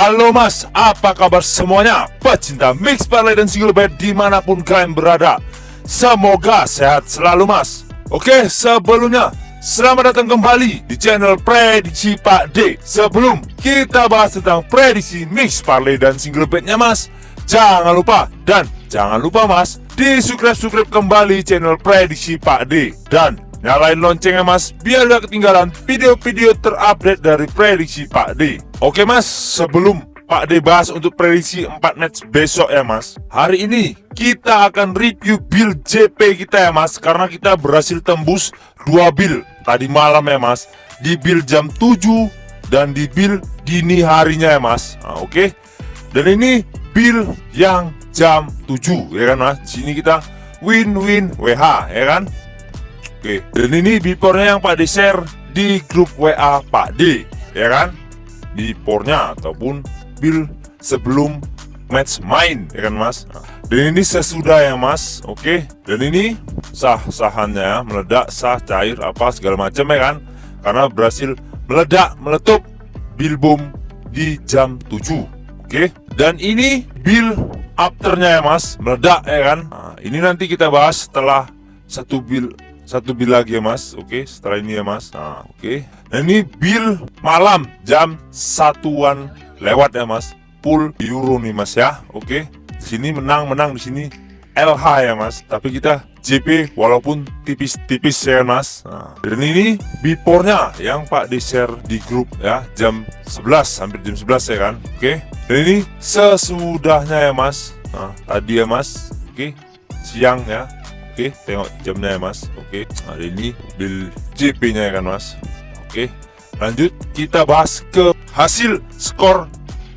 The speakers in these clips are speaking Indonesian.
Halo mas, apa kabar semuanya? Pecinta mix parlay dan single bet dimanapun kalian berada, semoga sehat selalu mas. Oke, sebelumnya selamat datang kembali di channel Prediksi Pak D. Sebelum kita bahas tentang prediksi mix parlay dan single betnya mas, jangan lupa mas, di subscribe kembali channel Prediksi Pak D dan nyalain loncengnya mas, biar gak ketinggalan video-video terupdate dari Prediksi Pak D. Oke mas, sebelum Pak D bahas untuk prediksi 4 match besok ya mas, hari ini kita akan review build JP kita ya mas, karena kita berhasil tembus 2 build tadi malam ya mas, di build jam 7 dan di build dini harinya ya mas. Oke. Dan ini build yang jam 7 ya kan mas, sini kita win-win WH ya kan. Oke, dan ini bipornya yang Pak D share di grup WA Pak D ya kan, bipornya ataupun build sebelum match main ya kan mas. Dan ini sesudah ya mas. Oke, dan ini sah-sahannya ya, meledak, sah, cair, apa segala macam ya kan, karena berhasil meletup build boom di jam 7. Oke, dan ini build afternya ya mas, meledak ya kan. Ini nanti kita bahas setelah satu build lagi ya mas. Oke, setelah ini ya mas. Oke. Nah ini build malam jam 1-an lewat ya mas, full euro nih mas ya. Oke, sini menang di sini LH ya mas, tapi kita JP walaupun tipis-tipis ya mas. Dan ini bipornya yang Pak D share di grup ya, jam 11, hampir jam 11 ya kan. Oke, dan ini sesudahnya ya mas, tadi ya mas. Oke, siang ya. Oke, tengok jamnya ya mas. Oke, hari ini build JP nya ya kan mas. Oke, lanjut kita bahas ke hasil skor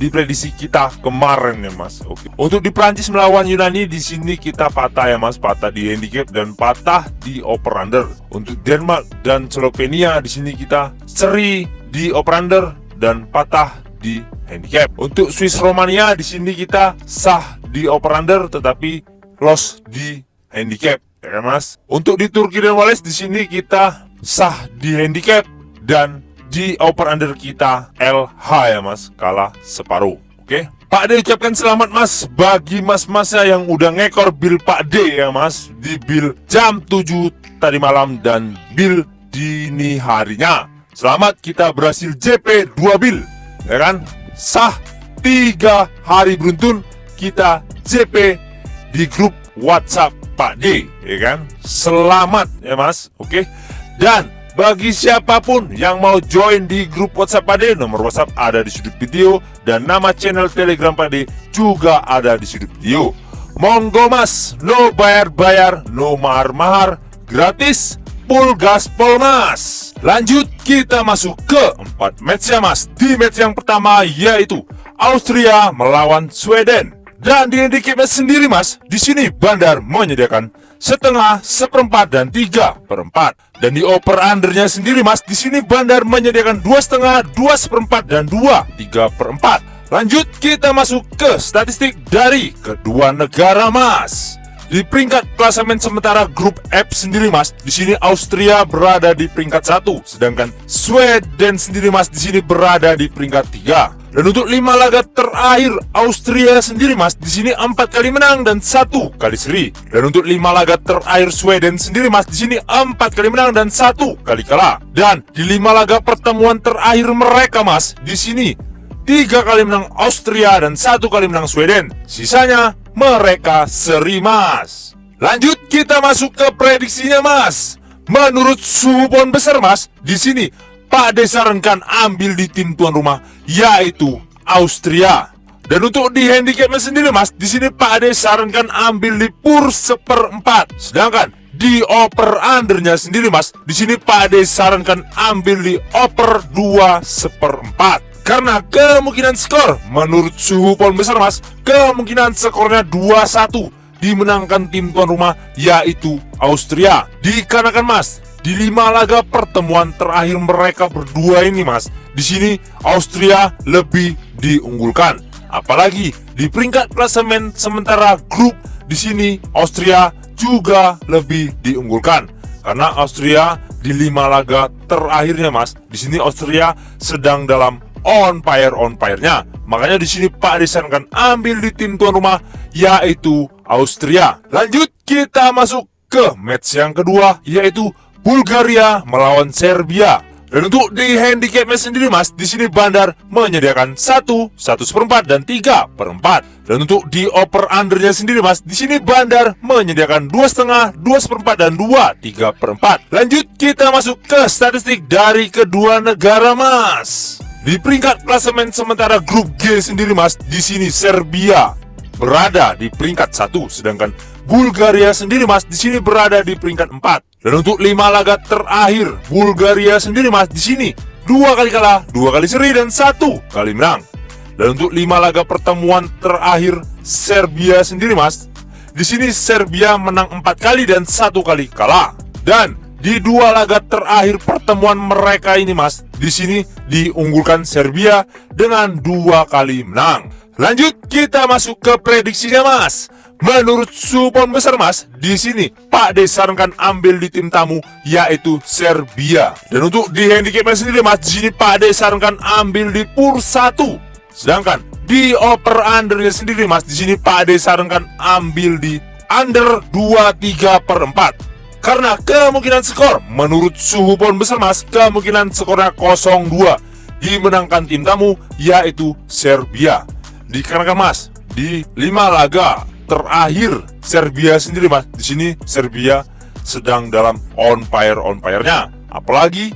di prediksi kita kemarin ya mas. Oke, untuk di Prancis melawan Yunani, di sini kita patah ya mas, patah di handicap dan patah di over under. Untuk Denmark dan Slovenia, di sini kita seri di over under dan patah di handicap. Untuk Swiss Romania, di sini kita sah di over under tetapi loss di handicap ya kan mas. Untuk di Turki dan Wales, di sini kita sah di handicap dan di over under kita LH ya mas, kalah separuh. Oke, Pak D ucapkan selamat mas bagi mas-masnya yang udah ngekor build Pak D ya mas, di build jam 7 tadi malam dan build dini harinya. Selamat, kita berhasil JP 2 build ya kan, sah 3 hari beruntun kita JP di grup WhatsApp Pak D ya kan. Selamat ya mas. Oke, dan bagi siapapun yang mau join di grup WhatsApp Pak D, nomor WhatsApp ada di sudut video dan nama channel Telegram Pak D juga ada di sudut video. Monggo mas, no bayar-bayar, no mahar-mahar, gratis, full gaspol mas. Lanjut kita masuk ke 4 match ya mas. Di match yang pertama yaitu Austria melawan Sweden. Dan di handicap sendiri mas, di sini Bandar menyediakan setengah, seperempat, dan 3/4. Dan di over undernya sendiri mas, di sini Bandar menyediakan 2,5, 2/4, dan 2/3/4. Lanjut kita masuk ke statistik dari kedua negara mas. Di peringkat klasemen sementara grup F sendiri mas, di sini Austria berada di peringkat 1, sedangkan Sweden sendiri mas di sini berada di peringkat 3. Dan untuk 5 laga terakhir Austria sendiri mas, di sini 4 kali menang dan 1 kali seri. Dan untuk 5 laga terakhir Sweden sendiri mas, di sini 4 kali menang dan 1 kali kalah. Dan di 5 laga pertemuan terakhir mereka mas, di sini 3 kali menang Austria dan 1 kali menang Sweden. Sisanya mereka seri mas. Lanjut kita masuk ke prediksinya mas. Menurut suhu pohon besar mas, di sini Pak D sarankan ambil di tim tuan rumah yaitu Austria. Dan untuk di handicapnya sendiri mas, di sini Pak D sarankan ambil di pur 1/4. Sedangkan di over undernya sendiri mas, di sini Pak D sarankan ambil di over 2/4. Karena kemungkinan skor menurut suhu pohon besar mas, kemungkinan skornya 2-1 dimenangkan tim tuan rumah yaitu Austria. Dikarenakan mas, di 5 laga pertemuan terakhir mereka berdua ini mas, di sini Austria lebih diunggulkan. Apalagi di peringkat klasemen sementara grup, di sini Austria juga lebih diunggulkan. Karena Austria di 5 laga terakhirnya mas, di sini Austria sedang dalam on fire-nya. Makanya di sini Pak disarankan ambil di tim tuan rumah, yaitu Austria. Lanjut kita masuk ke match yang kedua, yaitu Bulgaria melawan Serbia. Dan untuk di handicap match sendiri mas, di sini Bandar menyediakan 1, 1/4 dan 3/4. Dan untuk di over undernya sendiri mas, di sini Bandar menyediakan 2,5, 2/4 dan 2/3/4. Lanjut kita masuk ke statistik dari kedua negara mas. Di peringkat klasemen sementara grup G sendiri mas, di sini Serbia berada di peringkat 1, sedangkan Bulgaria sendiri mas di sini berada di peringkat 4. Dan untuk 5 laga terakhir Bulgaria sendiri mas di sini 2 kali kalah, 2 kali seri dan 1 kali menang. Dan untuk 5 laga pertemuan terakhir Serbia sendiri mas, di sini Serbia menang 4 kali dan 1 kali kalah. Dan di 2 laga terakhir pertemuan mereka ini mas, di sini diunggulkan Serbia dengan 2 kali menang. Lanjut kita masuk ke prediksinya mas. Menurut supon besar mas, di sini Pak D sarankan ambil di tim tamu, yaitu Serbia. Dan untuk di handicapnya sendiri mas, di sini Pak D sarankan ambil di PUR 1. Sedangkan di over undernya sendiri mas, di sini Pak D sarankan ambil di under 2/3/4. Karena kemungkinan skor menurut supon besar mas, kemungkinan skornya 0-2 dimenangkan tim tamu, yaitu Serbia. Dikarenakan mas, di 5 laga terakhir Serbia sendiri mas, di sini Serbia sedang dalam on fire-nya. Apalagi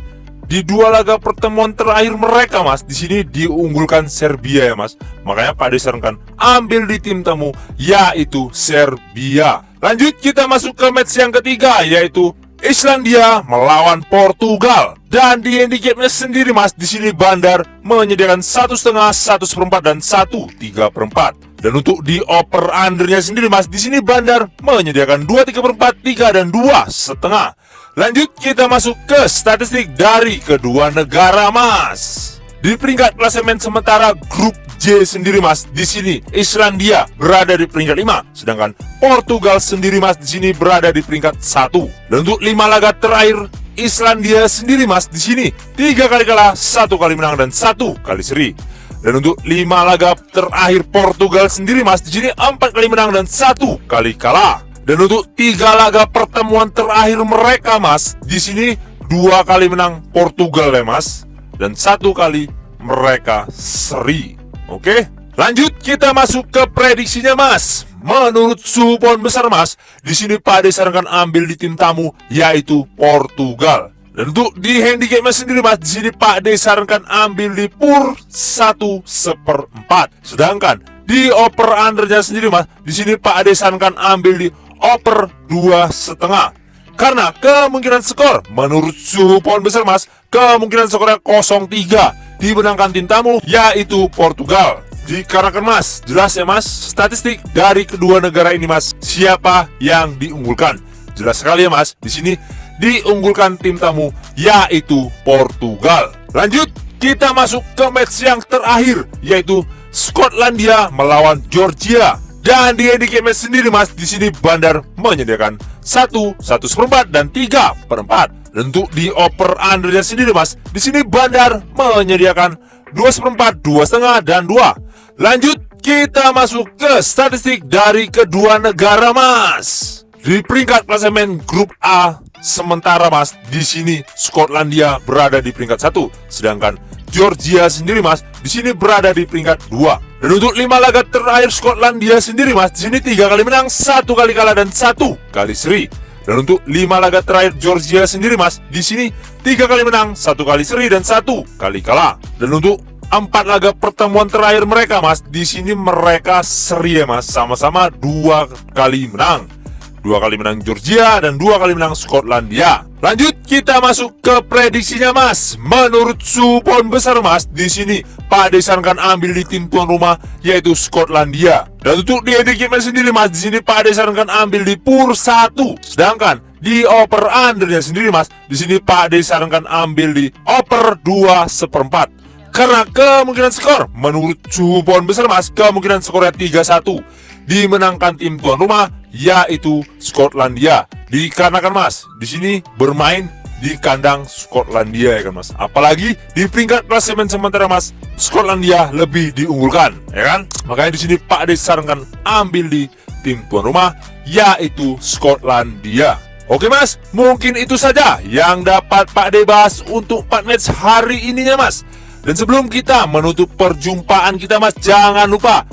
di 2 laga pertemuan terakhir mereka mas, di sini diunggulkan Serbia ya mas. Makanya Pak D sarankan ambil di tim tamu, yaitu Serbia. Lanjut kita masuk ke match yang ketiga, yaitu Islandia melawan Portugal. Dan di handicapnya sendiri mas, di sini Bandar menyediakan 1,5, 1/4 dan 1/3/4. Dan untuk di over undernya sendiri mas, di sini Bandar menyediakan 2/3/4, 3 dan 2,5. Lanjut kita masuk ke statistik dari kedua negara mas. Di peringkat klasemen sementara grup J sendiri mas, di sini Islandia berada di peringkat 5, sedangkan Portugal sendiri mas di sini berada di peringkat 1. Dan untuk 5 laga terakhir Islandia sendiri mas, di sini 3 kali kalah, 1 kali menang dan 1 kali seri. Dan untuk 5 laga terakhir Portugal sendiri mas, di sini 4 kali menang dan 1 kali kalah. Dan untuk 3 laga pertemuan terakhir mereka mas, di sini 2 kali menang Portugal ya mas, dan 1 kali mereka seri. Oke, lanjut kita masuk ke prediksinya mas. Menurut supon besar mas, di sini Pak D sarankan ambil di tim tamu, yaitu Portugal. Dan untuk di handicapnya sendiri mas, di sini Pak D sarankan ambil di PUR 1/4. Sedangkan di over undernya sendiri mas, di sini Pak D sarankan ambil di over 2,5. Karena kemungkinan skor menurut supon besar mas, kemungkinan skornya 0-3 dimenangkan tim tamu, yaitu Portugal. Dikarenakan mas, jelas ya mas, statistik dari kedua negara ini mas, siapa yang diunggulkan. Jelas sekali ya mas, di sini diunggulkan tim tamu, yaitu Portugal. Lanjut kita masuk ke match yang terakhir, yaitu Skotlandia melawan Georgia. Dan di handicap match sendiri mas, di sini Bandar menyediakan 1, 1/4 dan 3/4. Dan untuk di over undernya sendiri mas, di sini Bandar menyediakan 2/4, 2,5 dan 2. Lanjut kita masuk ke statistik dari kedua negara mas. Di peringkat klasemen grup A sementara mas, di sini Skotlandia berada di peringkat 1, sedangkan Georgia sendiri mas, di sini berada di peringkat 2. Dan untuk 5 laga terakhir Skotlandia sendiri mas, di sini 3 kali menang, 1 kali kalah dan 1 kali seri. Dan untuk 5 laga terakhir Georgia sendiri mas, di sini 3 kali menang, 1 kali seri dan 1 kali kalah. Dan untuk 4 laga pertemuan terakhir mereka mas, di sini mereka seri ya mas, sama-sama 2 kali menang. 2 kali menang Georgia dan 2 kali menang Skotlandia. Lanjut kita masuk ke prediksinya mas. Menurut supon besar mas, di sini Pak D sarankan ambil di tim tuan rumah, yaitu Skotlandia. Dan untuk di handicapnya sendiri mas, di sini Pak D sarankan ambil di PUR 1. Sedangkan di over undernya sendiri mas, di sini Pak D sarankan ambil di over 2/4. Karena kemungkinan skor menurut supon besar mas, kemungkinan skornya 3-1 dimenangkan tim tuan rumah, yaitu Skotlandia. Dikarenakan mas, di sini bermain di kandang Skotlandia ya kan mas. Apalagi di peringkat klasemen sementara mas, Skotlandia lebih diunggulkan ya kan. Makanya di sini Pak D sarankan ambil di tim tuan rumah, yaitu Skotlandia. Oke mas, mungkin itu saja yang dapat Pak D bahas untuk 4 match hari ininya mas. Dan sebelum kita menutup perjumpaan kita mas, jangan lupa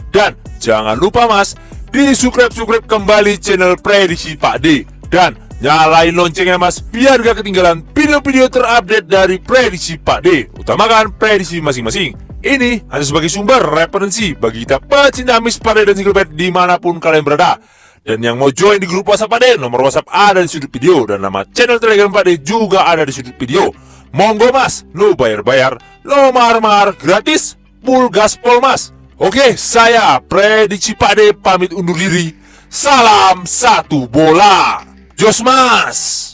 mas, di subscribe kembali channel Prediksi Pak D. Dan nyalain loncengnya mas, biar gak ketinggalan video-video terupdate dari Prediksi Pak D. Utamakan prediksi masing-masing. Ini hanya sebagai sumber referensi bagi kita pecinta mix parlay dan single bet dimanapun kalian berada. Dan yang mau join di grup WhatsApp Pak D, nomor WhatsApp ada di sudut video, dan nama channel Telegram Pak D juga ada di sudut video. Monggo mas, no bayar-bayar, no mahar-mahar, gratis, full gaspol mas. Oke, saya Prediksi Pak D pamit undur diri. Salam satu bola, jos mas.